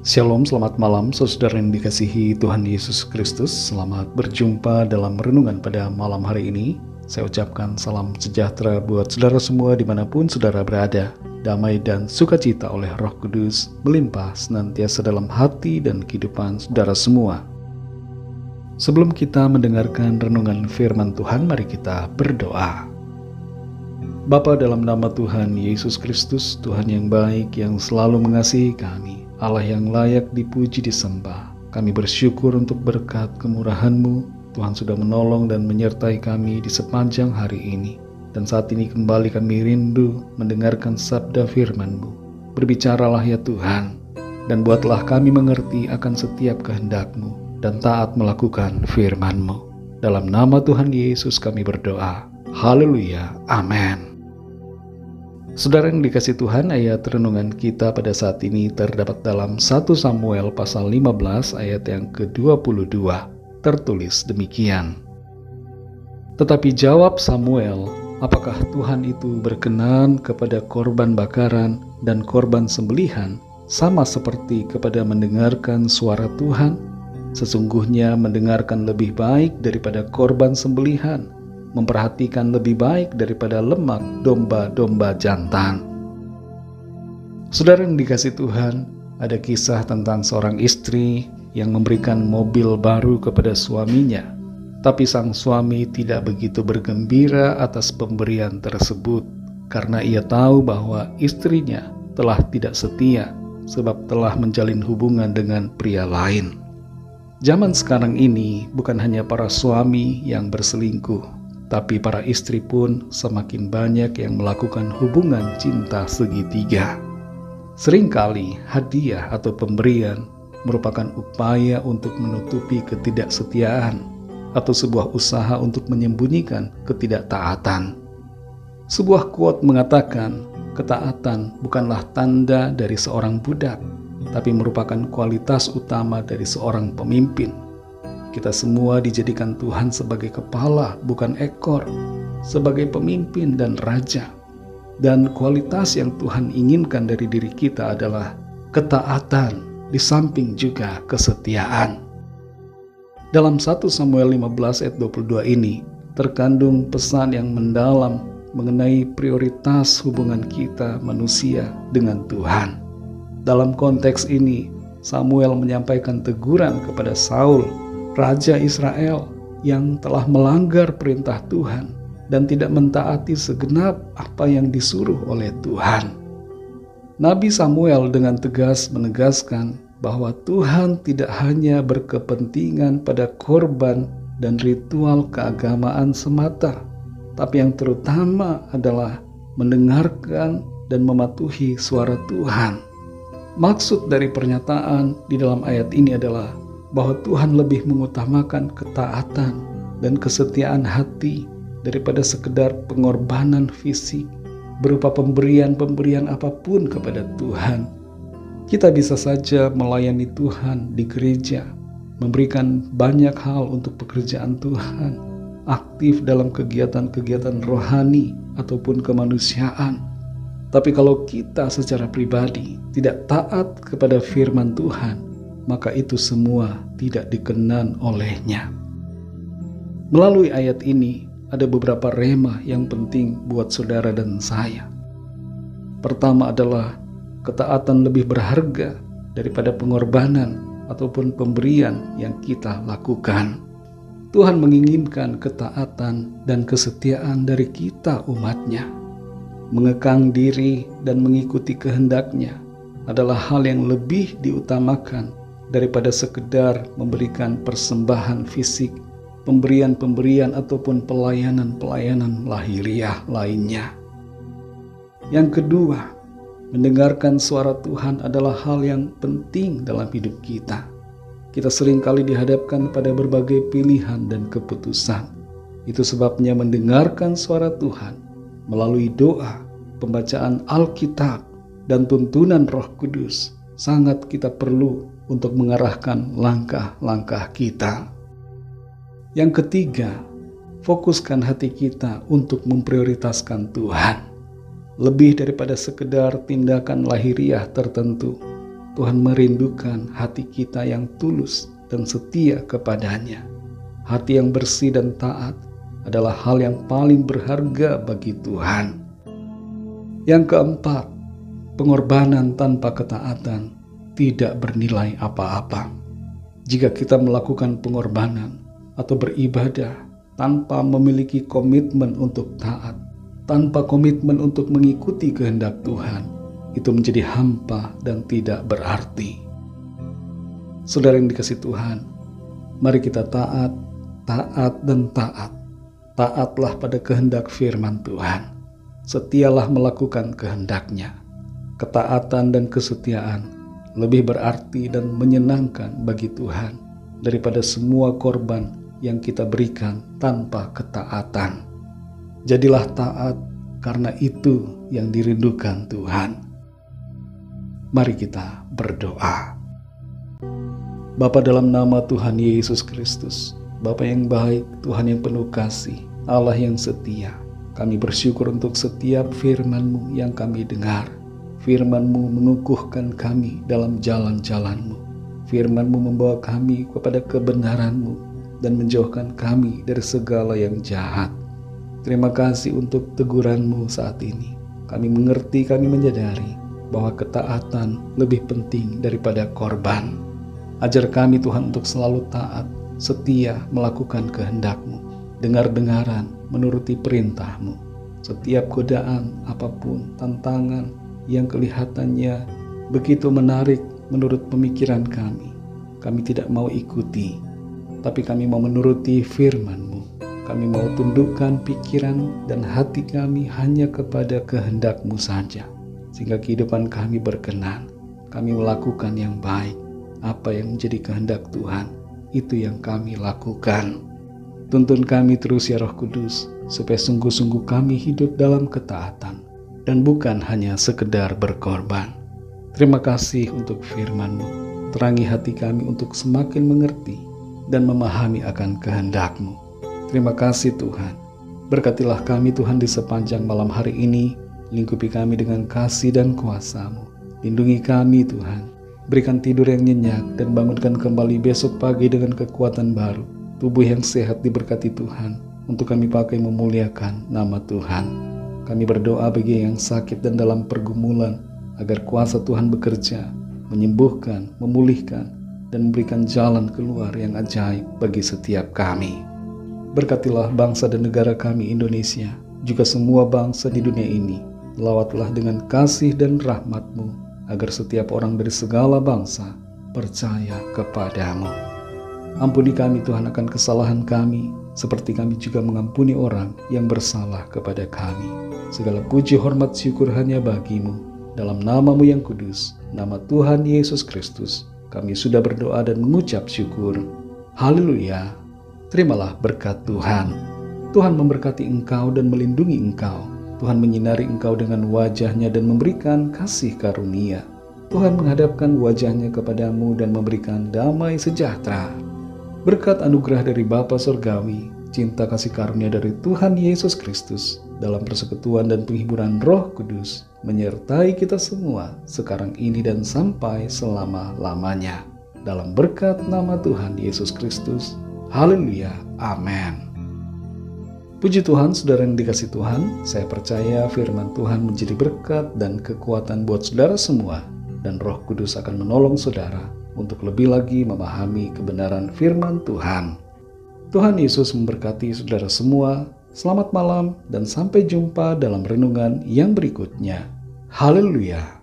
Shalom, selamat malam saudara yang dikasihi Tuhan Yesus Kristus. Selamat berjumpa dalam renungan pada malam hari ini. Saya ucapkan salam sejahtera buat saudara semua dimanapun saudara berada. Damai dan sukacita oleh Roh Kudus melimpah senantiasa dalam hati dan kehidupan saudara semua. Sebelum kita mendengarkan renungan firman Tuhan, mari kita berdoa. Bapa, dalam nama Tuhan Yesus Kristus, Tuhan yang baik yang selalu mengasihi kami, Allah yang layak dipuji disembah, kami bersyukur untuk berkat kemurahan-Mu. Tuhan sudah menolong dan menyertai kami di sepanjang hari ini. Dan saat ini kembali kami rindu mendengarkan sabda firman-Mu. Berbicaralah ya Tuhan, dan buatlah kami mengerti akan setiap kehendak-Mu dan taat melakukan firman-Mu. Dalam nama Tuhan Yesus kami berdoa. Haleluya. Amin. Saudara yang dikasihi Tuhan, ayat renungan kita pada saat ini terdapat dalam 1 Samuel pasal 15 ayat yang ke-22. Tertulis demikian. Tetapi jawab Samuel, apakah Tuhan itu berkenan kepada korban bakaran dan korban sembelihan sama seperti kepada mendengarkan suara Tuhan? Sesungguhnya mendengarkan lebih baik daripada korban sembelihan, memperhatikan lebih baik daripada lemak domba-domba jantan. Saudara yang dikasihi Tuhan, ada kisah tentang seorang istri yang memberikan mobil baru kepada suaminya. Tapi sang suami tidak begitu bergembira atas pemberian tersebut, karena ia tahu bahwa istrinya telah tidak setia sebab telah menjalin hubungan dengan pria lain. Zaman sekarang ini bukan hanya para suami yang berselingkuh, tapi para istri pun semakin banyak yang melakukan hubungan cinta segitiga. Seringkali hadiah atau pemberian merupakan upaya untuk menutupi ketidaksetiaan atau sebuah usaha untuk menyembunyikan ketidaktaatan. Sebuah quote mengatakan, ketaatan bukanlah tanda dari seorang budak, tapi merupakan kualitas utama dari seorang pemimpin. Kita semua dijadikan Tuhan sebagai kepala, bukan ekor, sebagai pemimpin dan raja. Dan kualitas yang Tuhan inginkan dari diri kita adalah ketaatan, di samping juga kesetiaan. Dalam 1 Samuel 15 ayat 22 ini, terkandung pesan yang mendalam mengenai prioritas hubungan kita manusia dengan Tuhan. Dalam konteks ini, Samuel menyampaikan teguran kepada Saul, Raja Israel yang telah melanggar perintah Tuhan dan tidak mentaati segenap apa yang disuruh oleh Tuhan. Nabi Samuel dengan tegas menegaskan bahwa Tuhan tidak hanya berkepentingan pada korban dan ritual keagamaan semata, tapi yang terutama adalah mendengarkan dan mematuhi suara Tuhan. Maksud dari pernyataan di dalam ayat ini adalah bahwa Tuhan lebih mengutamakan ketaatan dan kesetiaan hati daripada sekedar pengorbanan fisik berupa pemberian-pemberian apapun kepada Tuhan. Kita bisa saja melayani Tuhan di gereja, memberikan banyak hal untuk pekerjaan Tuhan, aktif dalam kegiatan-kegiatan rohani ataupun kemanusiaan. Tapi kalau kita secara pribadi tidak taat kepada firman Tuhan, maka itu semua tidak dikenan olehnya. Melalui ayat ini, ada beberapa rema yang penting buat saudara dan saya. Pertama adalah ketaatan lebih berharga daripada pengorbanan ataupun pemberian yang kita lakukan. Tuhan menginginkan ketaatan dan kesetiaan dari kita umatnya. Mengekang diri dan mengikuti kehendaknya adalah hal yang lebih diutamakan daripada sekedar memberikan persembahan fisik, pemberian-pemberian ataupun pelayanan-pelayanan lahiriah lainnya. Yang kedua, mendengarkan suara Tuhan adalah hal yang penting dalam hidup kita. Kita seringkali dihadapkan pada berbagai pilihan dan keputusan. Itu sebabnya mendengarkan suara Tuhan melalui doa, pembacaan Alkitab, dan tuntunan Roh Kudus sangat kita perlu untuk mengarahkan langkah-langkah kita. Yang ketiga, fokuskan hati kita untuk memprioritaskan Tuhan. Lebih daripada sekedar tindakan lahiriah tertentu, Tuhan merindukan hati kita yang tulus dan setia kepadanya. Hati yang bersih dan taat adalah hal yang paling berharga bagi Tuhan. Yang keempat, pengorbanan tanpa ketaatan tidak bernilai apa-apa. Jika kita melakukan pengorbanan atau beribadah tanpa memiliki komitmen untuk taat, tanpa komitmen untuk mengikuti kehendak Tuhan, itu menjadi hampa dan tidak berarti. Saudara yang dikasihi Tuhan, mari kita taat, dan taat. Taatlah pada kehendak firman Tuhan. Setialah melakukan kehendak-Nya. Ketaatan dan kesetiaan lebih berarti dan menyenangkan bagi Tuhan daripada semua korban yang kita berikan tanpa ketaatan. Jadilah taat, karena itu yang dirindukan Tuhan. Mari kita berdoa. Bapa, dalam nama Tuhan Yesus Kristus, Bapa yang baik, Tuhan yang penuh kasih, Allah yang setia, kami bersyukur untuk setiap firman-Mu yang kami dengar. Firman-Mu mengukuhkan kami dalam jalan-jalan-Mu. Firman-Mu membawa kami kepada kebenaran-Mu dan menjauhkan kami dari segala yang jahat. Terima kasih untuk teguran-Mu saat ini. Kami mengerti, kami menyadari bahwa ketaatan lebih penting daripada korban. Ajar kami Tuhan untuk selalu taat, setia melakukan kehendak-Mu, dengar-dengaran menuruti perintah-Mu. Setiap godaan apapun, tantangan yang kelihatannya begitu menarik menurut pemikiran kami tidak mau ikuti, tapi kami mau menuruti firman-Mu. Kami mau tundukkan pikiran dan hati kami hanya kepada kehendak-Mu saja, sehingga kehidupan kami berkenan. Kami melakukan yang baik. Apa yang menjadi kehendak Tuhan, itu yang kami lakukan. Tuntun kami terus ya Roh Kudus, supaya sungguh-sungguh kami hidup dalam ketaatan, dan bukan hanya sekedar berkorban. Terima kasih untuk firman-Mu. Terangi hati kami untuk semakin mengerti dan memahami akan kehendak-Mu. Terima kasih Tuhan. Berkatilah kami Tuhan di sepanjang malam hari ini. Lingkupi kami dengan kasih dan kuasa-Mu. Lindungi kami Tuhan. Berikan tidur yang nyenyak dan bangunkan kembali besok pagi dengan kekuatan baru. Tubuh yang sehat diberkati Tuhan, untuk kami pakai memuliakan nama Tuhan. Kami berdoa bagi yang sakit dan dalam pergumulan, agar kuasa Tuhan bekerja, menyembuhkan, memulihkan, dan memberikan jalan keluar yang ajaib bagi setiap kami. Berkatilah bangsa dan negara kami Indonesia, juga semua bangsa di dunia ini. Lawatlah dengan kasih dan rahmat-Mu, agar setiap orang dari segala bangsa percaya kepada-Mu. Ampuni kami Tuhan akan kesalahan kami, seperti kami juga mengampuni orang yang bersalah kepada kami. Segala puji hormat syukur hanya bagi-Mu. Dalam nama-Mu yang kudus, nama Tuhan Yesus Kristus, kami sudah berdoa dan mengucap syukur. Haleluya. Terimalah berkat Tuhan. Tuhan memberkati engkau dan melindungi engkau. Tuhan menyinari engkau dengan wajah-Nya dan memberikan kasih karunia. Tuhan menghadapkan wajah-Nya kepadamu dan memberikan damai sejahtera. Berkat anugerah dari Bapa Surgawi, cinta kasih karunia dari Tuhan Yesus Kristus, dalam persekutuan dan penghiburan Roh Kudus, menyertai kita semua sekarang ini dan sampai selama-lamanya. Dalam berkat nama Tuhan Yesus Kristus. Haleluya. Amin. Puji Tuhan, saudara yang dikasihi Tuhan, saya percaya firman Tuhan menjadi berkat dan kekuatan buat saudara semua, dan Roh Kudus akan menolong saudara untuk lebih lagi memahami kebenaran firman Tuhan. Tuhan Yesus memberkati saudara semua. Selamat malam dan sampai jumpa dalam renungan yang berikutnya. Haleluya.